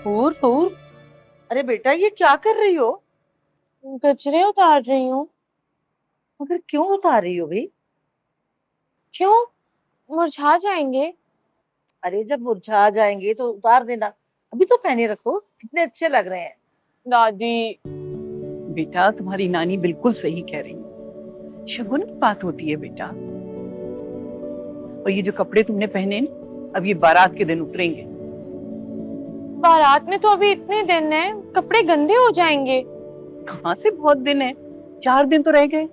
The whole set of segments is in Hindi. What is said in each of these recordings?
हूर हूर, अरे बेटा ये क्या कर रही हो? कचरे उतार रही हूँ। मगर क्यों उतार रही हो भाई? क्यों? मुरझा जाएंगे। अरे जब मुरझा जाएंगे तो उतार देना, अभी तो पहने रखो, कितने अच्छे लग रहे हैं। दादी। बेटा तुम्हारी नानी बिल्कुल सही कह रही है। शगुन की बात होती है बेटा। और ये जो कपड़े तुमने पहने न, अब ये बारात के दिन उतरेंगे। बारात में तो अभी इतने दिन है, कपड़े गंदे हो जाएंगे। कहाँ से बहुत दिन है, 4 दिन तो रह गए।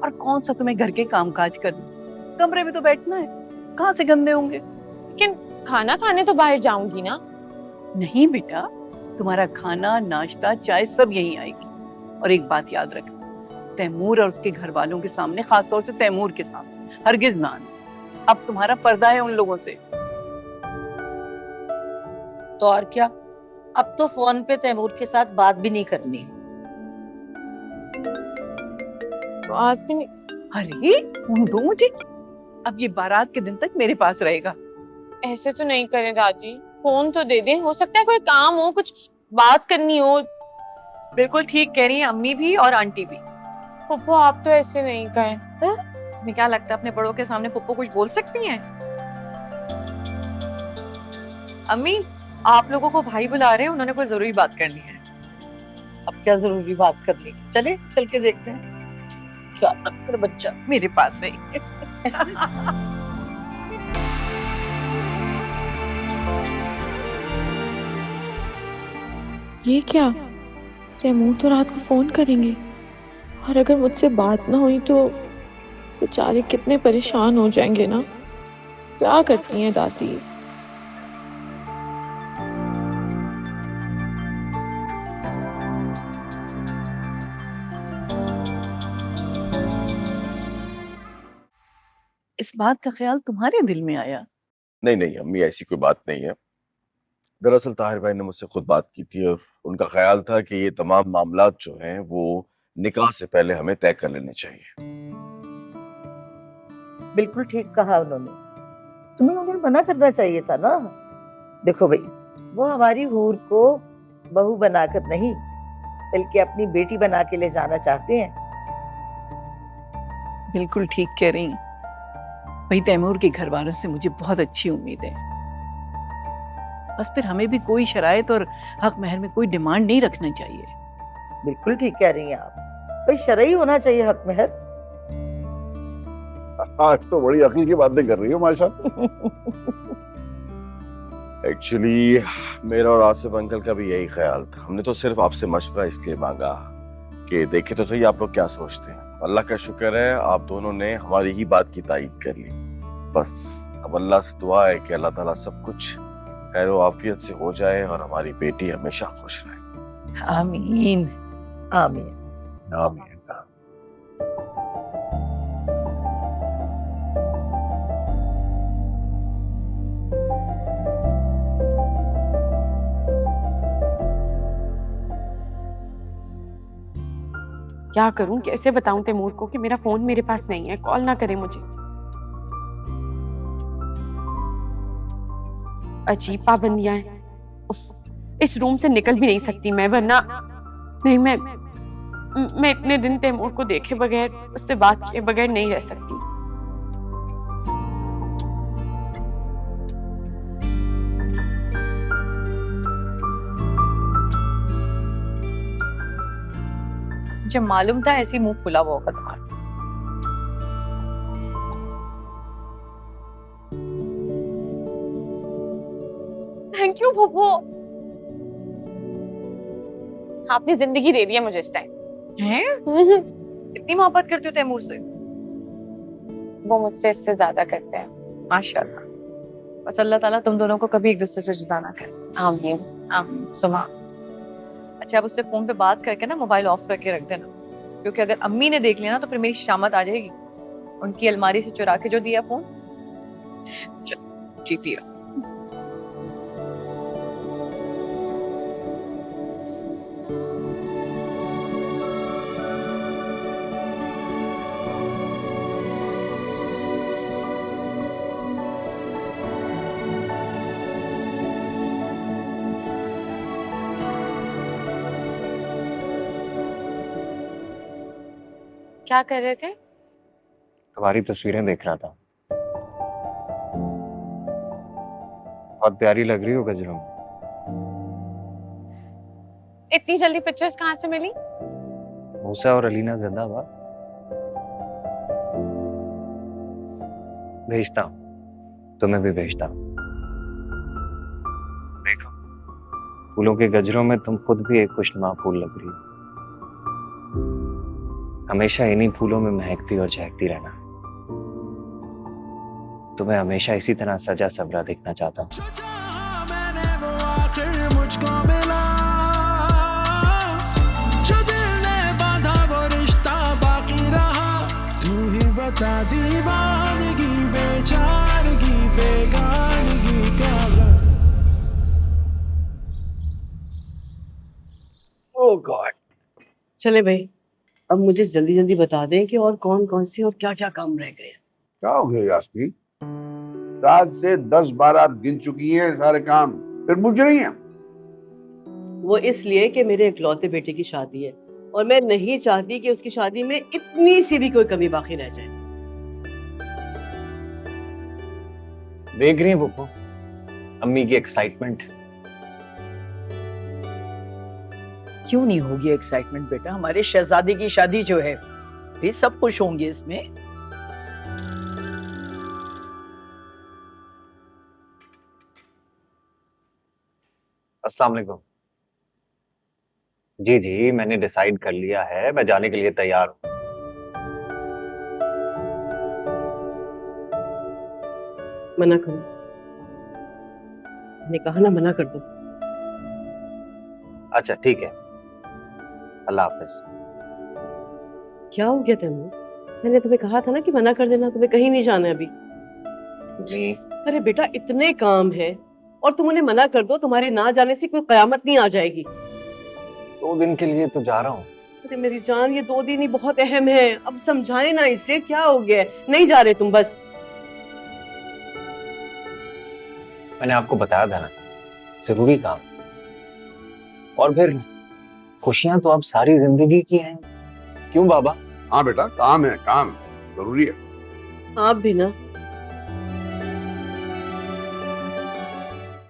और कौन सा तुम्हें घर के काम काज करना, कमरे में तो बैठना है, कहाँ से गंदे होंगे। लेकिन खाना खाने तो बाहर जाऊंगी ना। नहीं बेटा, तुम्हारा खाना नाश्ता चाय सब यहीं आएगी। और एक बात याद रखना, तैमूर और उसके घर वालों के सामने, खासतौर से तैमूर के सामने हरगिज ना आना। अब तुम्हारा पर्दा है उन लोगों से। तो और क्या, अब तो फोन पे तैमूर के साथ बात भी नहीं करनी। बात भी नहीं। अरे फोन दो मुझे, अब ये बारात के दिन तक मेरे पास रहेगा। ऐसे तो नहीं करे दादी, फोन तो दे दे, हो सकता है कोई काम हो, कुछ बात करनी हो। बिल्कुल ठीक कह रही हैं अम्मी भी और आंटी भी। पप्पू आप तो ऐसे नहीं कहे। तुम्हें क्या लगता है अपने बड़ों के सामने पुप्पो कुछ बोल सकती हैं? अम्मी, आप लोगों को भाई बुला रहे हैं, उन्होंने कोई जरूरी बात करनी है। अब क्या जरूरी बात करनी, चले चल के देखते हैं। क्या कर बच्चा मेरे पास है। ये क्या? तैमूर तो रात को फोन करेंगे, और अगर मुझसे बात ना हुई तो बेचारे कितने परेशान हो जाएंगे ना। क्या करती हैं दादी। इस बात का ख्याल तुम्हारे दिल में आया? नहीं नहीं अम्मी, ऐसी कोई बात नहीं है। दरअसल ताहिर भाई ने मुझसे खुद बात की थी और उनका ख्याल था कि ये तमाम मामलात जो हैं वो निकाह से पहले हमें तय कर लेने चाहिए। बिल्कुल ठीक कहा उन्होंने, तुम्हें उन्हें मना करना चाहिए था ना। देखो भाई, वो हमारी हूर को बहू बनाकर नहीं बल्कि अपनी बेटी बना के ले जाना चाहते हैं। बिल्कुल ठीक कह रही हैं। वही तैमूर के घर वालों से मुझे बहुत अच्छी उम्मीद है। बस फिर हमें भी कोई शराइत और हक महर में कोई डिमांड नहीं रखना चाहिए। बिल्कुल ठीक कह रही हैं आप, भाई शरई होना चाहिए हक महर। आज तो बड़ी अकल की बातें कर रही हो माशा। एक्चुअली मेरा और आसिफ अंकल का भी यही ख्याल था। हमने तो सिर्फ आपसे मशवरा इसलिए मांगा कि देखे तो सही आप लोग क्या सोचते हैं। अल्लाह का शुक्र है आप दोनों ने हमारी ही बात की तायीद कर ली। बस अब अल्लाह से दुआ है कि अल्लाह ताला सब कुछ खैर व आफियत से हो जाए और हमारी बेटी हमेशा खुश रहे। आमीन। आमीन। आमीन। क्या करूं, कैसे बताऊं तैमूर को कि मेरा फोन मेरे पास नहीं है, कॉल ना करे मुझे। अजीब पाबंदियां हैं। उफ, इस रूम से निकल भी नहीं सकती मैं, वरना नहीं, मैं इतने दिन तैमूर को देखे बगैर, उससे बात किए बगैर नहीं रह सकती। मुझे मालूम था ऐसे ही मुंह खुला हुआ होगा तुम्हारा। थैंक यू फूफू, आपने जिंदगी दे दी है मुझे इस टाइम। हैं? इतनी मोहब्बत करती हो तैमूर से? वो मुझसे इससे ज्यादा करते हैं। माशाल्लाह। बस अल्लाह ताला तुम दोनों को कभी एक दूसरे से जुदा ना करे। आमीन आमीन। सुमा, अच्छा अब उससे फोन पे बात करके ना मोबाइल ऑफ करके रख देना, क्योंकि अगर अम्मी ने देख लिया ना तो फिर मेरी शामत आ जाएगी। उनकी अलमारी से चुरा के जो दिया फोन, जी पियो। क्या कर रहे थे? तुम्हारी तस्वीरें देख रहा था। बहुत प्यारी लग रही हो गजरों में। इतनी जल्दी पिक्चर्स कहाँ से मिली? मूसा और अलीना जिंदाबाद। भेजता हूँ, तुम्हें भी भेजता हूँ। देखो, फूलों के गजरों में तुम खुद भी एक खुशनुमा फूल लग रही हो। हमेशा इन्हीं फूलों में महकती और चहकती रहना। तुम्हें हमेशा इसी तरह सजा सवरा देखना चाहता हूँ। मुझको मिला जो दिल ने बांधा वो रिश्ता बाकी रहा, तू ही बता दीवानगी बेचारगी बेगानगी क्या। ओह गॉड। चले भाई, अब मुझे जल्दी जल्दी बता दें कि और कौन कौन से और क्या क्या काम रह गए। क्या हो गया यास्मीन? रात से 10-12 आप गिन चुकी हैं सारे काम, फिर पूछ रही हैं? वो इसलिए कि मेरे इकलौते बेटे की शादी है और मैं नहीं चाहती कि उसकी शादी में इतनी सी भी कोई कमी बाकी रह जाए। देख रही हैं पप्पू, अम्मी की एक्साइटमेंट। क्यों नहीं होगी एक्साइटमेंट बेटा? हमारे शहजादे की शादी जो है, भी सब खुश होंगे इसमें। अस्सलाम वालेकुम। जी जी, मैंने डिसाइड कर लिया है, मैं जाने के लिए तैयार हूँ। मना करो, मैंने कहा ना, मना कर दो। अच्छा ठीक है, अल्लाह हाफिज। क्या हो गया तैमूर? मैंने तुम्हें कहा था ना कि मना कर देना, तुम्हें कहीं नहीं जाना है अभी। जी अरे बेटा, इतने काम है और तुम उन्हें मना कर दो, तुम्हारे ना जाने से कोई कयामत नहीं आ जाएगी। 2 दिन के लिए तो जा रहा हूँ। अरे मेरी जान, ये 2 दिन ही बहुत अहम है, अब समझाए ना इसे, क्या हो गया? नहीं जा रहे तुम? बस मैंने आपको बताया था ना, जरूरी काम। और फिर खुशियां तो अब सारी जिंदगी की हैं। क्यों बाबा? हाँ बेटा, काम है, काम जरूरी है। आप भी ना